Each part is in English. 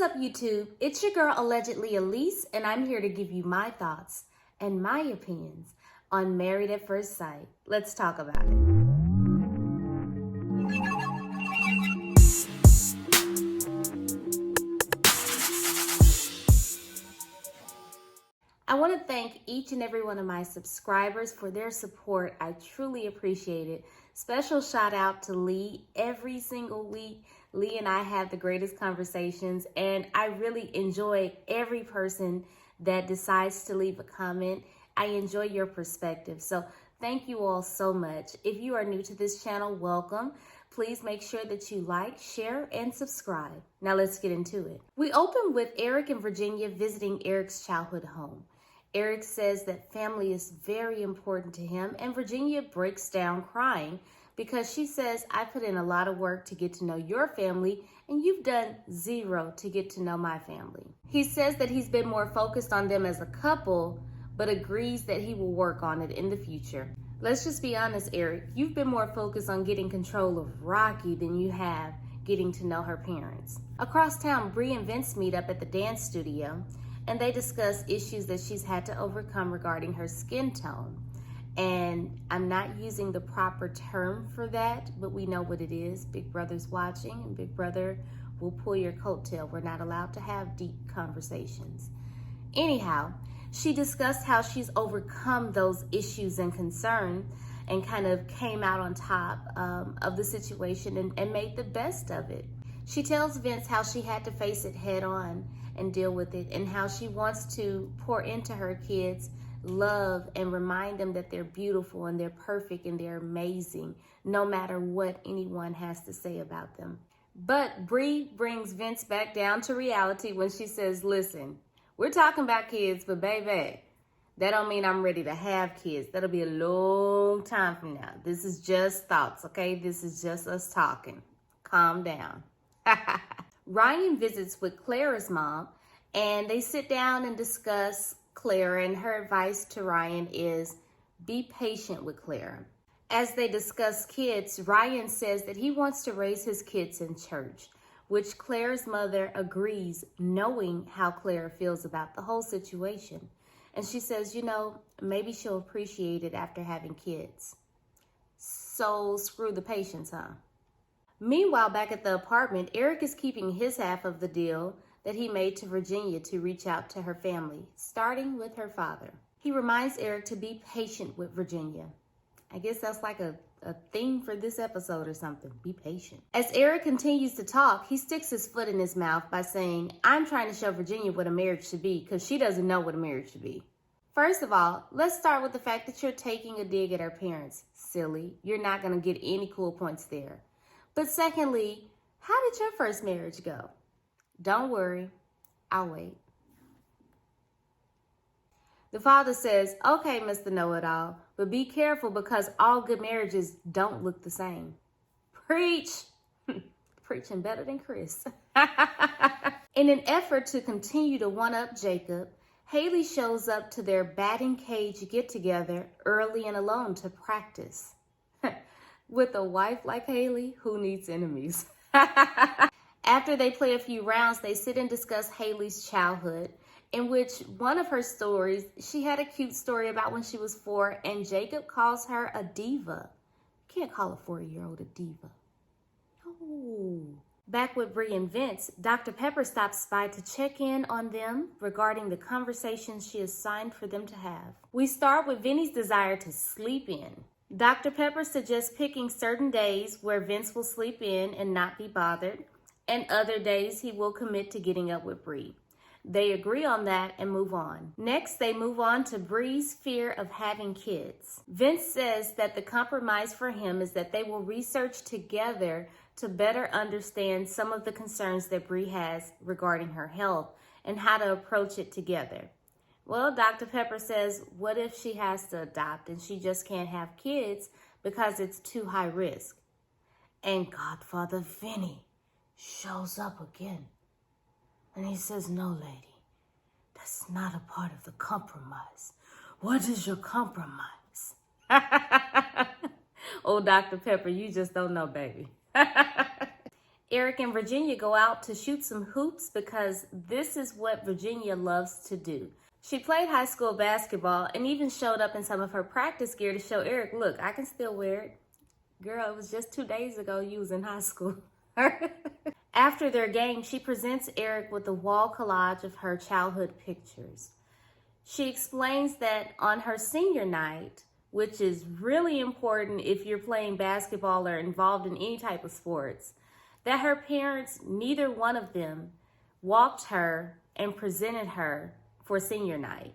What's up, YouTube? It's your girl, allegedly A-lease, and I'm here to give you my thoughts and my opinions on Married at First Sight. Let's talk about it. I want to thank each and every one of my subscribers for their support. I truly appreciate it. Special shout out to Lee. Every single week, Lee and I have the greatest conversations, and I really enjoy every person that decides to leave a comment. I enjoy your perspective. So thank you all so much. If you are new to this channel, welcome. Please make sure that you like, share, and subscribe. Now let's get into it. We open with Eric and Virginia visiting Eric's childhood home. Eric says that family is very important to him, and Virginia breaks down crying because she says, I put in a lot of work to get to know your family, and you've done zero to get to know my family. He says that he's been more focused on them as a couple, but agrees that he will work on it in the future. Let's just be honest, Eric, you've been more focused on getting control of Rocky than you have getting to know her parents. Across town, Bree and Vince meet up at the dance studio, and they discuss issues that she's had to overcome regarding her skin tone. And I'm not using the proper term for that, but we know what it is. Big Brother's watching, and Big Brother will pull your coattail. We're not allowed to have deep conversations. Anyhow, she discussed how she's overcome those issues and concerns and kind of came out on top of the situation and made the best of it. She tells Vince how she had to face it head on and deal with it, and how she wants to pour into her kids love and remind them that they're beautiful and they're perfect and they're amazing, no matter what anyone has to say about them. But Bree brings Vince back down to reality when she says, listen, we're talking about kids, but baby, that don't mean I'm ready to have kids. That'll be a long time from now. This is just thoughts, okay? This is just us talking. Calm down. Ryan visits with Clara's mom, and they sit down and discuss Clara, and her advice to Ryan is be patient with Clara. As they discuss kids, Ryan says that he wants to raise his kids in church, which Clara's mother agrees, knowing how Clara feels about the whole situation. And she says, you know, maybe she'll appreciate it after having kids. So screw the patience, huh? Meanwhile, back at the apartment, Eric is keeping his half of the deal that he made to Virginia to reach out to her family, starting with her father. He reminds Eric to be patient with Virginia. I guess that's like a theme for this episode or something. Be patient. As Eric continues to talk, he sticks his foot in his mouth by saying, I'm trying to show Virginia what a marriage should be because she doesn't know what a marriage should be. First of all, let's start with the fact that you're taking a dig at her parents. Silly. You're not going to get any cool points there. But secondly, how did your first marriage go? Don't worry, I'll wait. The father says, okay, Mr. Know-It-All, but be careful because all good marriages don't look the same. Preach! Preaching better than Chris. In an effort to continue to one-up Jacob, Haley shows up to their batting cage get-together early and alone to practice. With a wife like Haley, who needs enemies? After they play a few rounds, they sit and discuss Haley's childhood, in which one of her stories, she had a cute story about when she was 4, and Jacob calls her a diva. You can't call a 4-year-old a diva. No. Back with Bree and Vince, Dr. Pepper stops by to check in on them regarding the conversations she assigned for them to have. We start with Vinny's desire to sleep in. Dr. Pepper suggests picking certain days where Vince will sleep in and not be bothered, and other days he will commit to getting up with Bree. They agree on that and move on. Next, they move on to Bree's fear of having kids. Vince says that the compromise for him is that they will research together to better understand some of the concerns that Bree has regarding her health and how to approach it together. Well, Dr. Pepper says, what if she has to adopt and she just can't have kids because it's too high risk? And Godfather Vinny shows up again. And he says, no, lady, that's not a part of the compromise. What is your compromise? Oh, Dr. Pepper, you just don't know, baby. Eric and Virginia go out to shoot some hoops because this is what Virginia loves to do. She played high school basketball and even showed up in some of her practice gear to show Eric, look, I can still wear it. Girl, it was just 2 days ago you was in high school. After their game, she presents Eric with a wall collage of her childhood pictures. She explains that on her senior night, which is really important if you're playing basketball or involved in any type of sports, that her parents, neither one of them, walked her and presented her for senior night.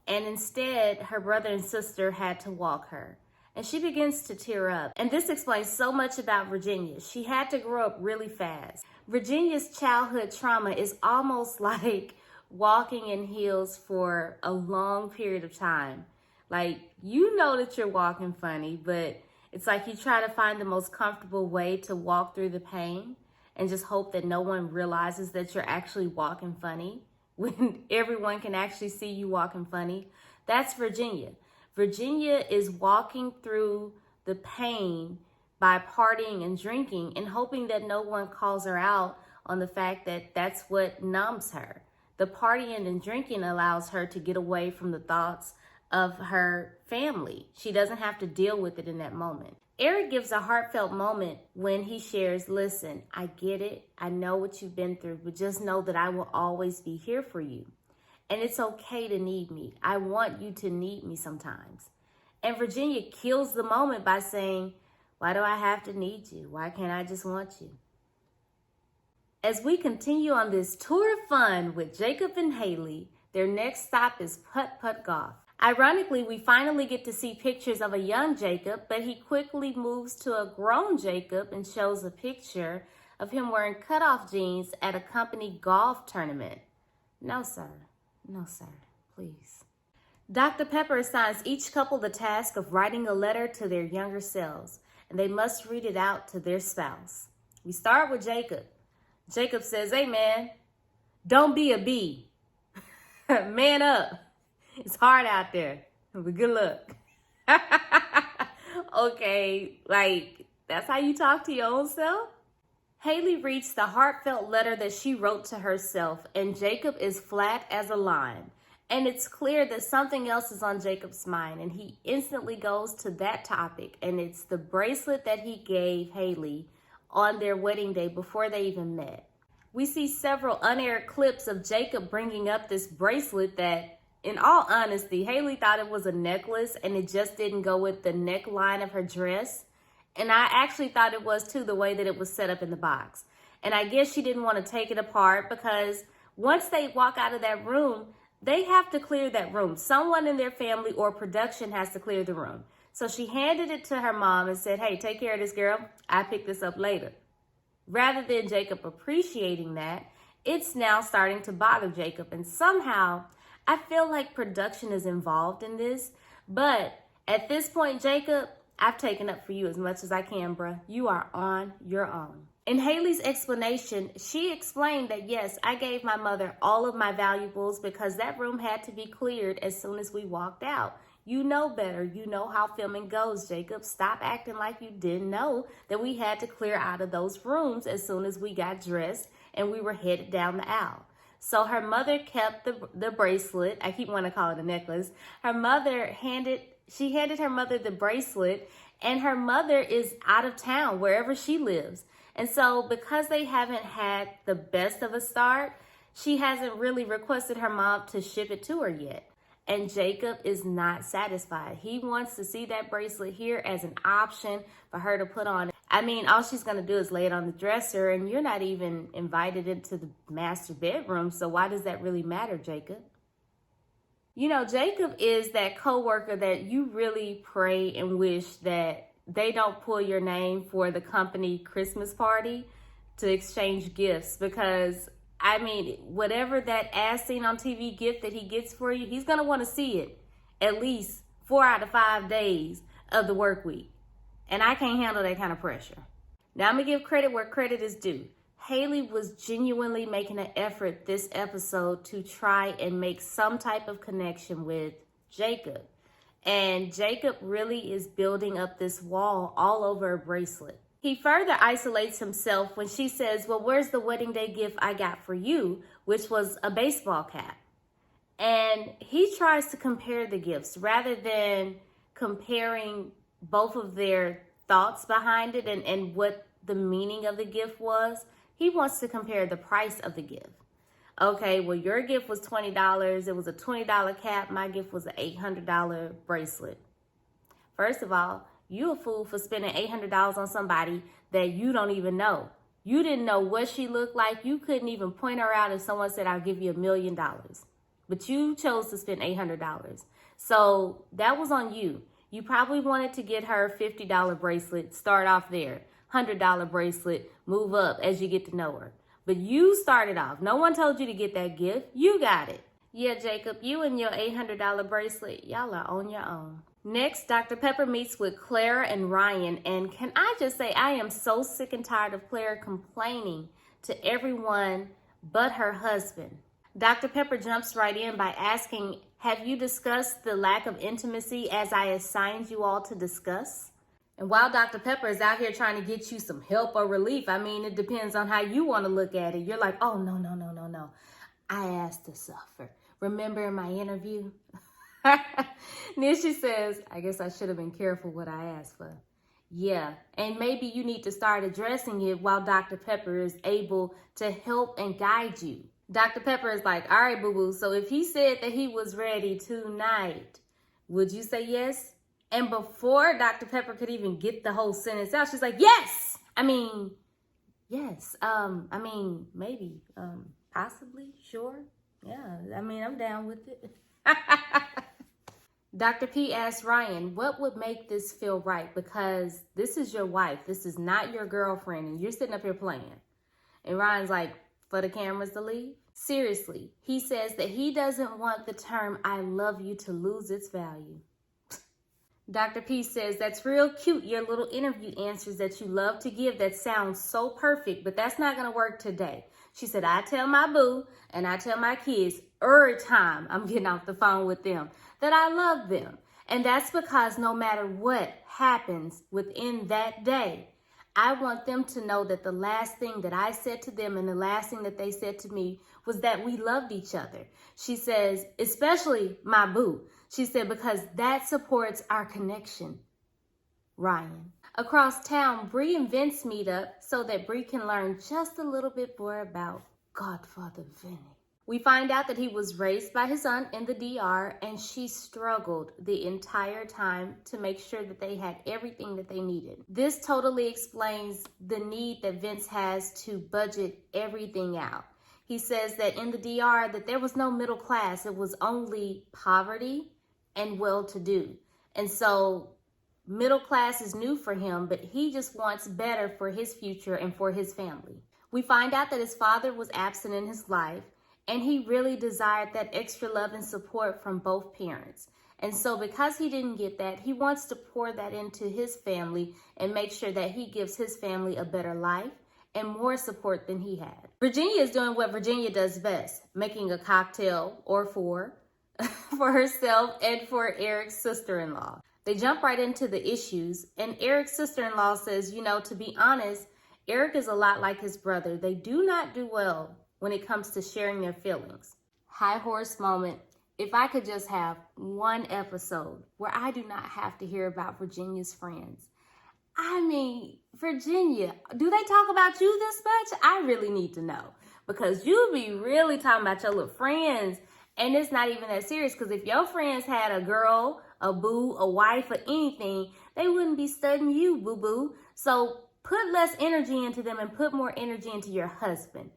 And instead, her brother and sister had to walk her. And she begins to tear up. And this explains so much about Virginia. She had to grow up really fast. Virginia's childhood trauma is almost like walking in heels for a long period of time. Like, you know that you're walking funny, but it's like you try to find the most comfortable way to walk through the pain and just hope that no one realizes that you're actually walking funny when everyone can actually see you walking funny. That's Virginia. Virginia is walking through the pain by partying and drinking and hoping that no one calls her out on the fact that that's what numbs her. The partying and drinking allows her to get away from the thoughts of her family. She doesn't have to deal with it in that moment. Eric gives a heartfelt moment when he shares, listen, I get it. I know what you've been through, but just know that I will always be here for you. And it's okay to need me. I want you to need me sometimes. And Virginia kills the moment by saying, why do I have to need you? Why can't I just want you? As we continue on this tour of fun with Jacob and Haley, their next stop is putt-putt golf. Ironically, we finally get to see pictures of a young Jacob, but he quickly moves to a grown Jacob and shows a picture of him wearing cutoff jeans at a company golf tournament. No, sir. No, sir. Please. Dr. Pepper assigns each couple the task of writing a letter to their younger selves, and they must read it out to their spouse. We start with Jacob. Jacob says, hey, man, don't be a bee. Man up. It's hard out there, but good luck. Okay, like, that's how you talk to your own self? Haley reads the heartfelt letter that she wrote to herself, and Jacob is flat as a line. And it's clear that something else is on Jacob's mind, and he instantly goes to that topic, and it's the bracelet that he gave Haley on their wedding day before they even met. We see several unaired clips of Jacob bringing up this bracelet that, in all honesty, Haley thought it was a necklace and it just didn't go with the neckline of her dress. And I actually thought it was too, the way that it was set up in the box. And I guess she didn't want to take it apart because once they walk out of that room, they have to clear that room. Someone in their family or production has to clear the room. So she handed it to her mom and said, hey, take care of this, girl. I'll pick this up later. Rather than Jacob appreciating that, it's now starting to bother Jacob. And somehow, I feel like production is involved in this. But at this point, Jacob, I've taken up for you as much as I can, bruh. You are on your own. In Haley's explanation, she explained that, yes, I gave my mother all of my valuables because that room had to be cleared as soon as we walked out. You know better. You know how filming goes, Jacob. Stop acting like you didn't know that we had to clear out of those rooms as soon as we got dressed and we were headed down the aisle. So her mother kept the bracelet. I keep wanting to call it a necklace. She handed her mother the bracelet, and her mother is out of town, wherever she lives. And so because they haven't had the best of a start, she hasn't really requested her mom to ship it to her yet. And Jacob is not satisfied. He wants to see that bracelet here as an option for her to put on. I mean, all she's going to do is lay it on the dresser, and you're not even invited into the master bedroom. So why does that really matter, Jacob? You know, Jacob is that coworker that you really pray and wish that they don't pull your name for the company Christmas party to exchange gifts, because I mean, whatever that as seen on TV gift that he gets for you, he's going to want to see it at least 4 out of 5 days of the work week. And I can't handle that kind of pressure. Now, I'm going to give credit where credit is due. Haley was genuinely making an effort this episode to try and make some type of connection with Jacob. And Jacob really is building up this wall all over a bracelet. He further isolates himself when she says, well, where's the wedding day gift I got for you, which was a baseball cap? And he tries to compare the gifts rather than comparing both of their thoughts behind it and what the meaning of the gift was. He wants to compare the price of the gift. Okay, well, your gift was $20. It was a $20 cap. My gift was an $800 bracelet. First of all, you a fool for spending $800 on somebody that you don't even know. You didn't know what she looked like. You couldn't even point her out if someone said, I'll give you $1 million. But you chose to spend $800. So that was on you. You probably wanted to get her a $50 bracelet, start off there. $100 bracelet, move up as you get to know her. But you started off. No one told you to get that gift. You got it. Yeah, Jacob, you and your $800 bracelet, y'all are on your own. Next, Dr. Pepper meets with Clara and Ryan. And can I just say, I am so sick and tired of Clara complaining to everyone but her husband. Dr. Pepper jumps right in by asking, have you discussed the lack of intimacy as I assigned you all to discuss? And while Dr. Pepper is out here trying to get you some help or relief, I mean, it depends on how you want to look at it. You're like, oh, no. I asked to suffer. Remember in my interview? Then she says, I guess I should have been careful what I asked for. Yeah, and maybe you need to start addressing it while Dr. Pepper is able to help and guide you. Dr. Pepper is like, all right, boo-boo, so if he said that he was ready tonight, would you say yes? And before Dr. Pepper could even get the whole sentence out, she's like, yes! Yes. Maybe. Possibly. Sure. Yeah. I'm down with it. Dr. P asked Ryan, what would make this feel right? Because this is your wife. This is not your girlfriend. And you're sitting up here playing. And Ryan's like, for the cameras to leave? Seriously. He says that he doesn't want the term I love you to lose its value. Dr. P says, that's real cute, your little interview answers that you love to give that sounds so perfect, but that's not going to work today. She said, I tell my boo and I tell my kids every time I'm getting off the phone with them that I love them. And that's because no matter what happens within that day, I want them to know that the last thing that I said to them and the last thing that they said to me was that we loved each other. She says, especially my boo. She said, because that supports our connection. Ryan. Across town, Bree and Vince meet up so that Bree can learn just a little bit more about Godfather Vinny. We find out that he was raised by his aunt in the DR and she struggled the entire time to make sure that they had everything that they needed. This totally explains the need that Vince has to budget everything out. He says that in the DR that there was no middle class. It was only poverty and well-to-do. And so middle class is new for him, but he just wants better for his future and for his family. We find out that his father was absent in his life, and he really desired that extra love and support from both parents. And so because he didn't get that, he wants to pour that into his family and make sure that he gives his family a better life and more support than he had. Virginia is doing what Virginia does best, making a cocktail or four for herself and for Eric's sister-in-law. They jump right into the issues, and Eric's sister-in-law says, to be honest, Eric is a lot like his brother. They do not do well when it comes to sharing their feelings. High horse moment. If I could just have one episode where I do not have to hear about Virginia's friends. Virginia, do they talk about you this much? I really need to know, because you be really talking about your little friends, and it's not even that serious, because if your friends had a girl, a boo, a wife, or anything, they wouldn't be studying you, boo-boo. So put less energy into them and put more energy into your husband.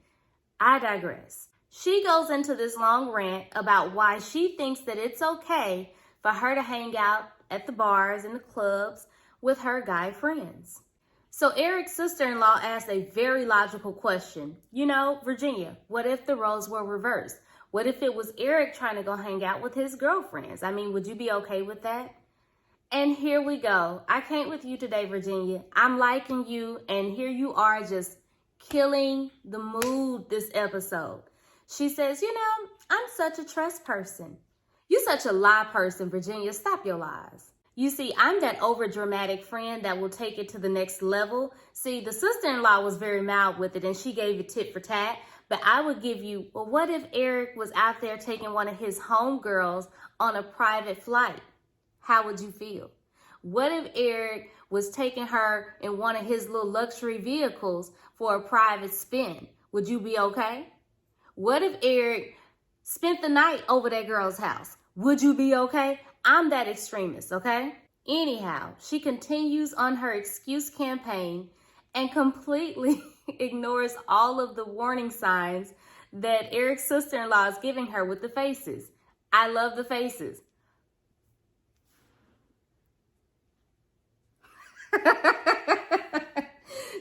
I digress. She goes into this long rant about why she thinks that it's okay for her to hang out at the bars and the clubs with her guy friends. So Eric's sister-in-law asked a very logical question. Virginia, what if the roles were reversed? What if it was Eric trying to go hang out with his girlfriends? Would you be okay with that? And here we go. I can't with you today, Virginia. I'm liking you, and here you are just killing the mood this episode. She says, I'm such a trust person. You such a lie person, Virginia. Stop your lies. You see, I'm that overdramatic friend that will take it to the next level. See, the sister-in-law was very mild with it and she gave it tit for tat. But I would give you, well, what if Eric was out there taking one of his homegirls on a private flight? How would you feel? What if Eric was taking her in one of his little luxury vehicles for a private spin? Would you be okay? What if Eric spent the night over that girl's house? Would you be okay? I'm that extremist, okay? Anyhow, she continues on her excuse campaign and completely ignores all of the warning signs that Eric's sister-in-law is giving her with the faces. I love the faces.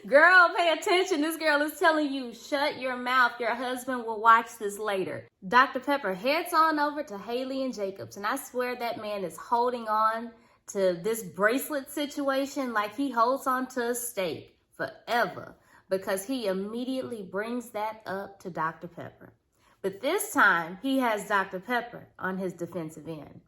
Girl, pay attention. This girl is telling you, shut your mouth. Your husband will watch this later. Dr. Pepper heads on over to Haley and Jacobs, and I swear that man is holding on to this bracelet situation like he holds on to a stake forever, because he immediately brings that up to Dr. Pepper. But this time, he has Dr. Pepper on his defensive end.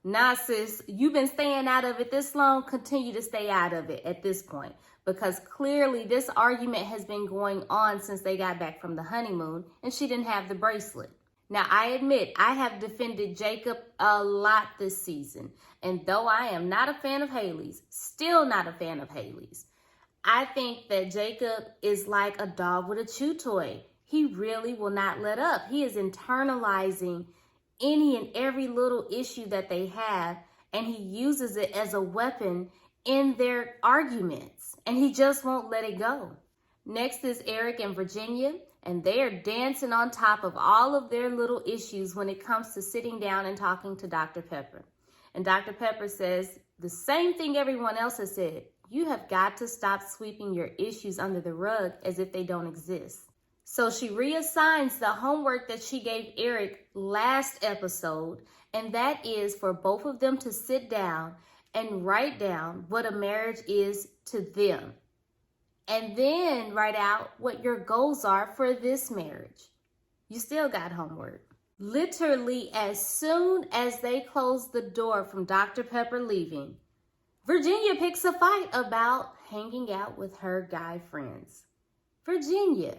Nah, sis, you've been staying out of it this long. Continue to stay out of it at this point, because clearly this argument has been going on since they got back from the honeymoon and she didn't have the bracelet. Now, I admit I have defended Jacob a lot this season, and though I am not a fan of Haley's, still not a fan of Haley's, I think that Jacob is like a dog with a chew toy. He really will not let up. He is internalizing any and every little issue that they have, and he uses it as a weapon in their arguments, and he just won't let it go. Next is Eric and Virginia, and they are dancing on top of all of their little issues when it comes to sitting down and talking to Dr. Pepper. And Dr. Pepper says the same thing everyone else has said. You have got to stop sweeping your issues under the rug as if they don't exist. So she reassigns the homework that she gave Eric last episode, and that is for both of them to sit down and write down what a marriage is to them. And then write out what your goals are for this marriage. You still got homework. Literally, as soon as they close the door from Dr. Pepper leaving, Virginia picks a fight about hanging out with her guy friends. Virginia,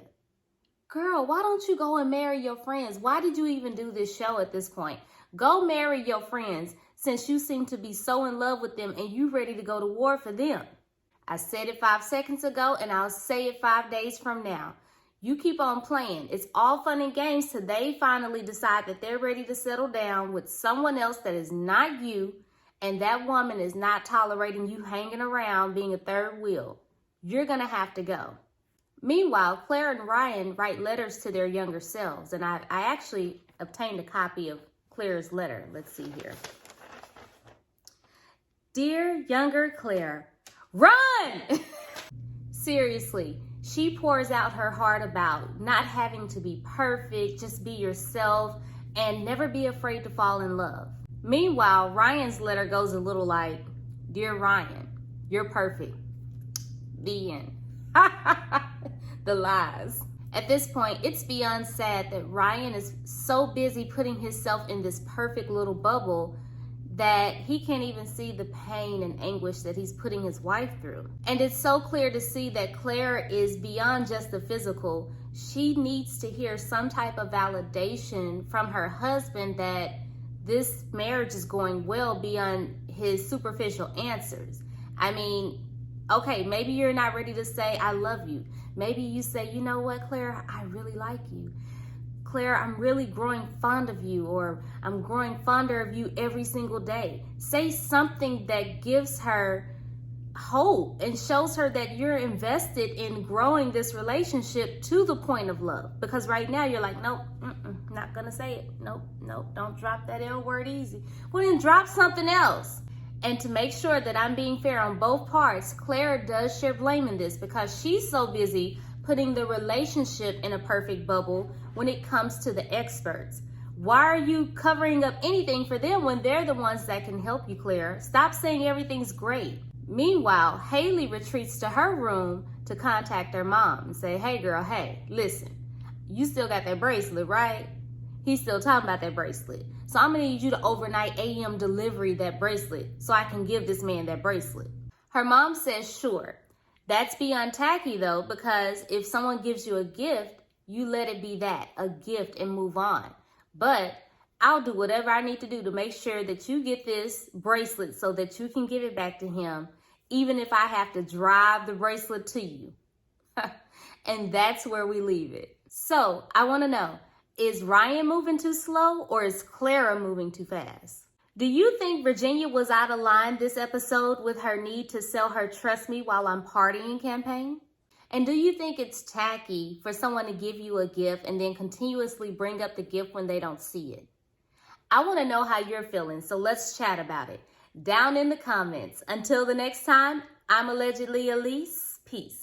girl, why don't you go and marry your friends? Why did you even do this show at this point? Go marry your friends, since you seem to be so in love with them and you ready to go to war for them. I said it 5 seconds ago, and I'll say it 5 days from now. You keep on playing. It's all fun and games till they finally decide that they're ready to settle down with someone else that is not you, and that woman is not tolerating you hanging around being a third wheel. You're going to have to go. Meanwhile, Clara and Ryan write letters to their younger selves, and I actually obtained a copy of Clara's letter. Let's see here. Dear younger Claire, run! Seriously, she pours out her heart about not having to be perfect, just be yourself, and never be afraid to fall in love. Meanwhile, Ryan's letter goes a little like, Dear Ryan, you're perfect. The end. The lies. At this point, it's beyond sad that Ryan is so busy putting himself in this perfect little bubble that he can't even see the pain and anguish that he's putting his wife through. And it's so clear to see that Clara is beyond just the physical. She needs to hear some type of validation from her husband that this marriage is going well beyond his superficial answers. I mean, okay, maybe you're not ready to say, I love you. Maybe you say, you know what, Clara, I really like you. Clara, I'm really growing fond of you, or I'm growing fonder of you every single day. Say something that gives her hope and shows her that you're invested in growing this relationship to the point of love. Because right now you're like, nope, not gonna say it. Nope, don't drop that L word easy. Well, then drop something else. And to make sure that I'm being fair on both parts, Clara does share blame in this because she's so busy putting the relationship in a perfect bubble when it comes to the experts. Why are you covering up anything for them when they're the ones that can help you, Clara? Stop saying everything's great. Meanwhile, Haley retreats to her room to contact her mom and say, hey girl, hey, listen, you still got that bracelet, right? He's still talking about that bracelet. So I'm gonna need you to overnight AM delivery that bracelet so I can give this man that bracelet. Her mom says, sure. That's beyond tacky though, because if someone gives you a gift, you let it be that, a gift, and move on. But I'll do whatever I need to do to make sure that you get this bracelet so that you can give it back to him, even if I have to drive the bracelet to you. And that's where we leave it. So I want to know, is Ryan moving too slow or is Clara moving too fast? Do you think Virginia was out of line this episode with her need to sell her Trust Me While I'm Partying campaign? And do you think it's tacky for someone to give you a gift and then continuously bring up the gift when they don't see it? I want to know how you're feeling, so let's chat about it down in the comments. Until the next time, I'm allegedly A-lease. Peace.